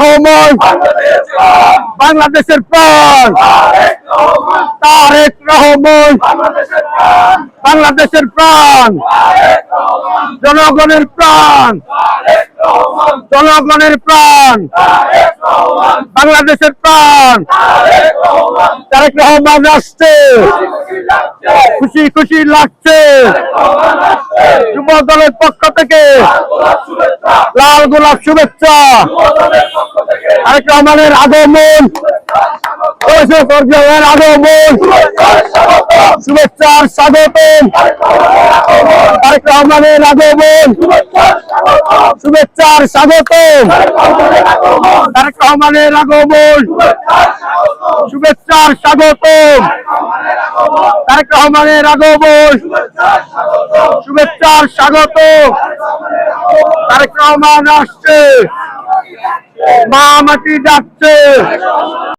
রহমান বাংলাদেশের প্রাণ, তারেক রহমান বাংলাদেশের প্রাণ, জনগণের প্রাণ, জনগণের প্রাণ, বাংলাদেশের প্রাণ। তারেক রহমান আসছে, খুশি খুশি লাগছে। যুব দলের পক্ষ থেকে লাল গোলাপ শুভেচ্ছা। তারেক রহমানের আগমন, আগমন, শুভেচ্ছার স্বাগতম। তারেক রহমানের আগমন, শুভেচ্ছার স্বাগতম। তারেক রহমানের আগমন, শুভেচ্ছার স্বাগতম। তারেক রহমানের আগমন, শুভেচ্ছার স্বাগতম। তারেক রহমান আসছে, মা মাটি যাচ্ছে,